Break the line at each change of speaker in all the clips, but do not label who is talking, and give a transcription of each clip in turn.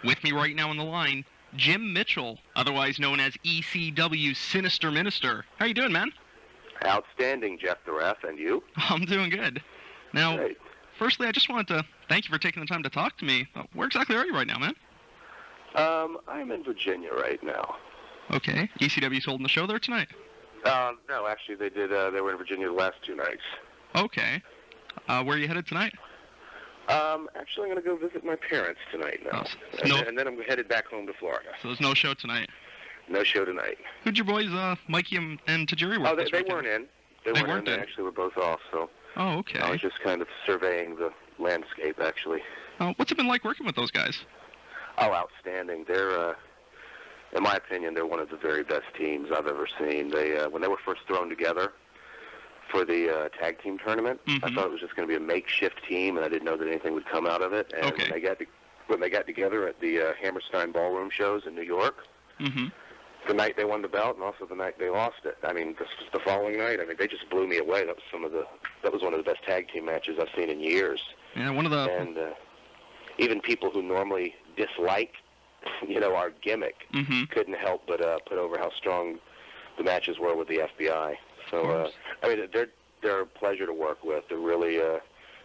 With me right now on the line, Jim Mitchell, otherwise known as ECW Sinister Minister. How you doing, man?
Outstanding, Jeff the Ref, and you?
I'm doing good. Now,
Great.
Firstly, I just wanted to thank you for taking the time to talk to me. Where exactly are you right now, man?
I'm in Virginia right now.
Okay. ECW's holding the show there tonight?
No, actually, they did. They were in Virginia the last 2 nights.
Okay. Where are you headed tonight?
Actually, I'm going to go visit my parents tonight now. And then I'm headed back home to Florida.
So there's no show tonight?
No show tonight.
Who'd your boys, Mikey and Tajiri, work with?
They weren't in. They weren't in. They actually were both off, so...
Oh, okay.
I was just kind of surveying the landscape, actually.
What's it been like working with those guys?
Oh, outstanding. They're, in my opinion, they're one of the very best teams I've ever seen. They, when they were first thrown together for the tag team tournament, I thought it was just going to be a makeshift team, and I didn't know that anything would come out of it. And when they got together at the Hammerstein Ballroom shows in New York, the night they won the belt and also the night they lost it. I mean, the following night, they just blew me away. That was one of the best tag team matches I've seen in years.
Yeah,
And even people who normally dislike, our gimmick, couldn't help but put over how strong the matches were with the FBI. So, they're a pleasure to work with. They're really,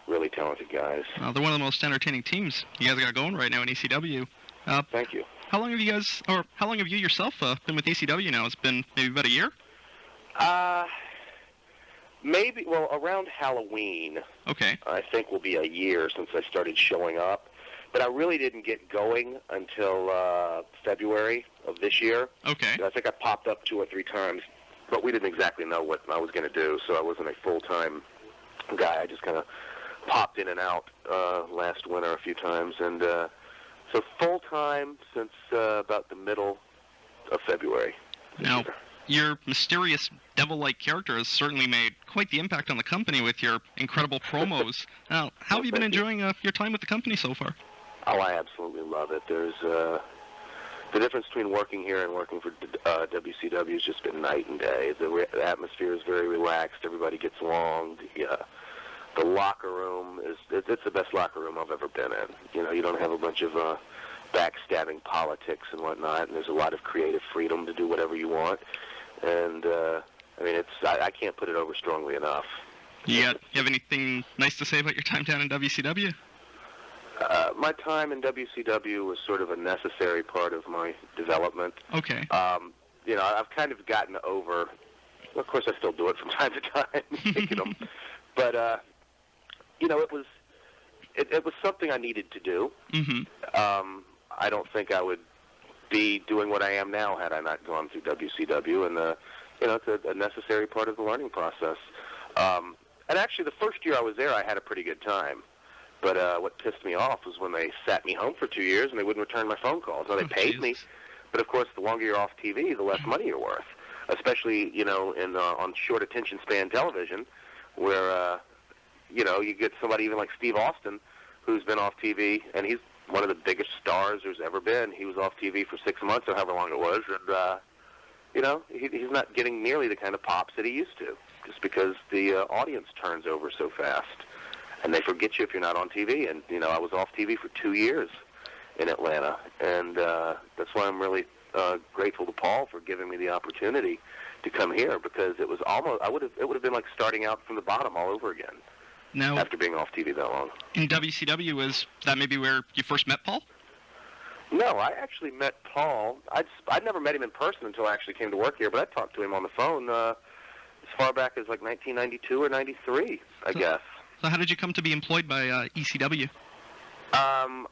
really talented guys.
They're one of the most entertaining teams you guys got going right now in ECW.
Thank you.
How long have you yourself been with ECW now? It's been maybe about a year?
Around Halloween.
Okay.
I think will be a year since I started showing up. But I really didn't get going until February of this year.
Okay.
I think I popped up 2 or 3 times, but we didn't exactly know what I was going to do, so I wasn't a full-time guy. I just kind of popped in and out last winter a few times, and so full-time since about the middle of February.
Now, your mysterious devil-like character has certainly made quite the impact on the company with your incredible promos. Now, how have you been enjoying your time with the company so far?
Oh, I absolutely love it. There's the difference between working here and working for WCW has just been night and day. The atmosphere is very relaxed. Everybody gets along. The locker room it's the best locker room I've ever been in. You don't have a bunch of backstabbing politics and whatnot, and there's a lot of creative freedom to do whatever you want. And I can't put it over strongly enough.
You have anything nice to say about your time down in WCW?
My time in WCW was sort of a necessary part of my development.
Okay.
I've kind of gotten over. Of course, I still do it from time to time. But it was something I needed to do. I don't think I would be doing what I am now had I not gone through WCW, and it's a necessary part of the learning process. And actually, the first year I was there, I had a pretty good time. But what pissed me off was when they sat me home for 2 years and they wouldn't return my phone calls. Now, they paid me, but of course, the longer you're off TV, the less money you're worth. Especially, on short attention span television, where you get somebody even like Steve Austin, who's been off TV, and he's one of the biggest stars there's ever been. He was off TV for 6 months or however long it was, and he's not getting nearly the kind of pops that he used to, just because the audience turns over so fast. And they forget you if you're not on TV. And, I was off TV for 2 years in Atlanta. And that's why I'm really grateful to Paul for giving me the opportunity to come here, because it was it would have been like starting out from the bottom all over again.
Now,
after being off TV that long.
In WCW, was that maybe where you first met Paul?
No, I actually met Paul. I'd never met him in person until I actually came to work here, but I talked to him on the phone as far back as like 1992 or 93, I guess.
So how did you come to be employed by ECW?
I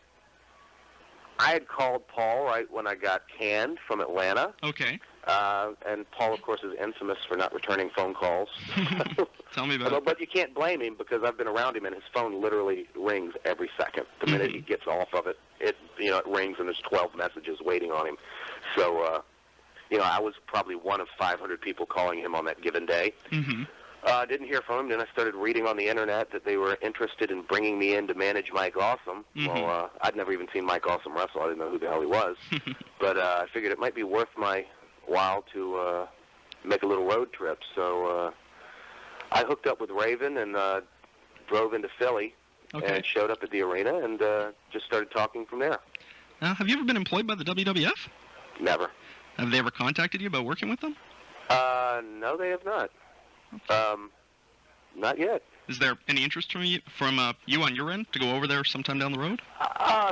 had called Paul right when I got canned from Atlanta.
Okay.
And Paul, of course, is infamous for not returning phone calls.
Tell me about it.
But you can't blame him, because I've been around him, and his phone literally rings every second. The minute he gets off of it, it rings, and there's 12 messages waiting on him. So, I was probably one of 500 people calling him on that given day. Didn't hear from him. Then I started reading on the internet that they were interested in bringing me in to manage Mike Awesome. Well, I'd never even seen Mike Awesome wrestle. I didn't know who the hell he was. But I figured it might be worth my while to make a little road trip. So I hooked up with Raven and drove into Philly and showed up at the arena and just started talking from there.
Have you ever been employed by the WWF?
Never.
Have they ever contacted you about working with them?
No, they have not. Not yet.
Is there any interest from you on your end to go over there sometime down the road?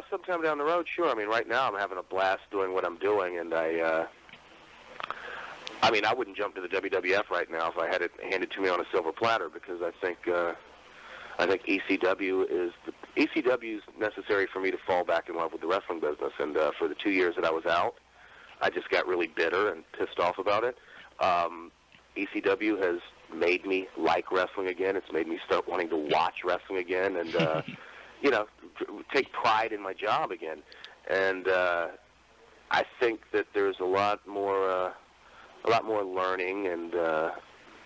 Sometime down the road, sure. I mean, right now I'm having a blast doing what I'm doing, and I wouldn't jump to the WWF right now if I had it handed to me on a silver platter, because I think ECW is necessary for me to fall back in love with the wrestling business. And for the 2 years that I was out, I just got really bitter and pissed off about it. ECW has made me like wrestling again. It's made me start wanting to watch wrestling again, and take pride in my job again. And I think that there's a lot more learning and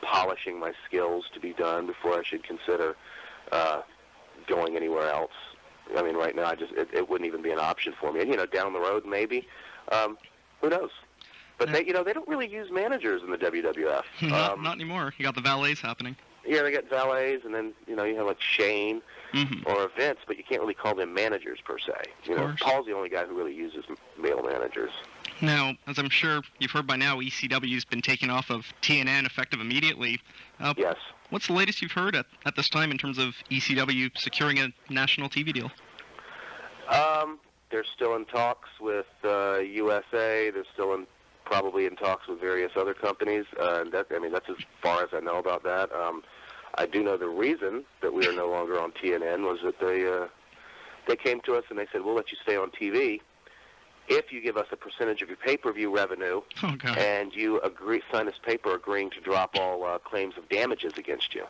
polishing my skills to be done before I should consider going anywhere else. I mean, right now, it wouldn't even be an option for me. And, down the road, maybe. Who knows? But they don't really use managers in the WWF.
Not anymore. You got the valets happening.
Yeah, they got valets, and then you have like Shane or Vince, but you can't really call them managers per se. Paul's the only guy who really uses male managers.
Now, as I'm sure you've heard by now, ECW's been taken off of TNN effective immediately.
Yes.
What's the latest you've heard at this time in terms of ECW securing a national TV deal?
They're still in talks with USA. They're still probably in talks with various other companies. That's as far as I know about that. I do know the reason that we are no longer on TNN was that they came to us and they said, we'll let you stay on TV if you give us a percentage of your pay-per-view revenue, and you sign this paper agreeing to drop all claims of damages against you.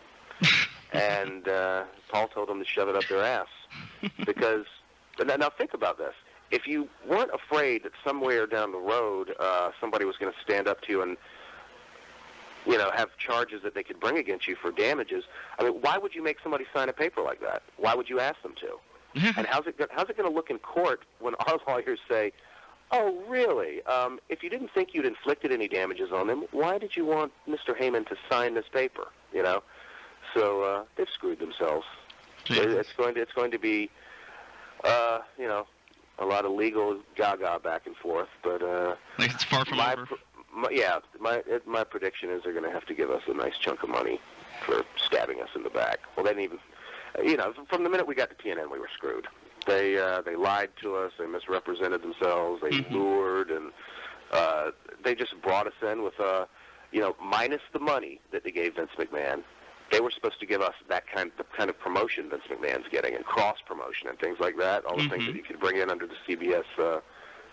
And Paul told them to shove it up their ass. Because, now think about this. If you weren't afraid that somewhere down the road somebody was going to stand up to you and have charges that they could bring against you for damages, I mean, why would you make somebody sign a paper like that? Why would you ask them to? And how's it going to look in court when our lawyers say, oh, really? If you didn't think you'd inflicted any damages on them, why did you want Mr. Heyman to sign this paper? So they've screwed themselves. It's going to be a lot of legal gaga back and forth, but
it's far from over.
My prediction is they're going to have to give us a nice chunk of money for stabbing us in the back. Well, they didn't even, from the minute we got to TNN, we were screwed. They lied to us. They misrepresented themselves. They lured, and they just brought us in with minus the money that they gave Vince McMahon. They were supposed to give us the kind of promotion Vince McMahon's getting, and cross promotion and things like that. All the things that you could bring in under the CBS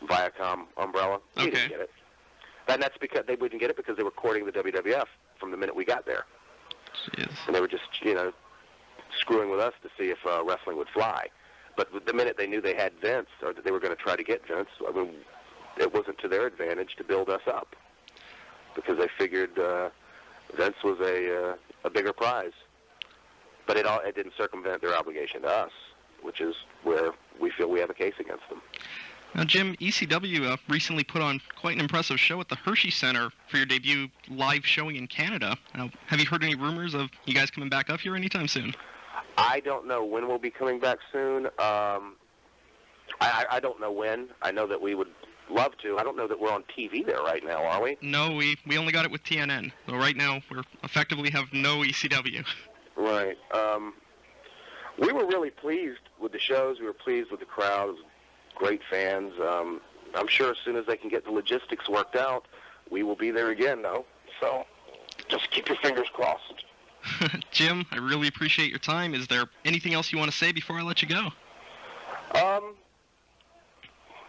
Viacom umbrella. We didn't get it. And that's because they wouldn't get it because they were courting the WWF from the minute we got there.
Jeez.
And they were just screwing with us to see if wrestling would fly. But the minute they knew they had Vince, or that they were going to try to get Vince, I mean, it wasn't to their advantage to build us up, because they figured Vince was a bigger prize. But it didn't circumvent their obligation to us, which is where we feel we have a case against them.
Now, Jim, ECW recently put on quite an impressive show at the Hershey Center for your debut live showing in Canada. Now, have you heard any rumors of you guys coming back up here anytime soon?
I don't know when we'll be coming back soon. I don't know when. I know that we would love to. I don't know that we're on TV there right now, are we?
No, we only got it with TNN. So right now we effectively have no ECW.
Right. We were really pleased with the shows. We were pleased with the crowd. It was great fans. I'm sure as soon as they can get the logistics worked out, we will be there again, though. So just keep your fingers crossed.
Jim, I really appreciate your time. Is there anything else you want to say before I let you go?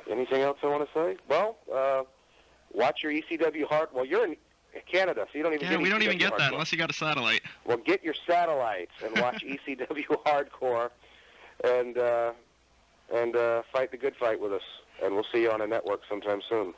Anything else I want to say? Well, watch your ECW hard. Well, you're in Canada, so you don't even get
we don't even get
hardcore.
that unless you got a satellite.
Well, get your satellites and watch ECW Hardcore, and fight the good fight with us. And we'll see you on a network sometime soon.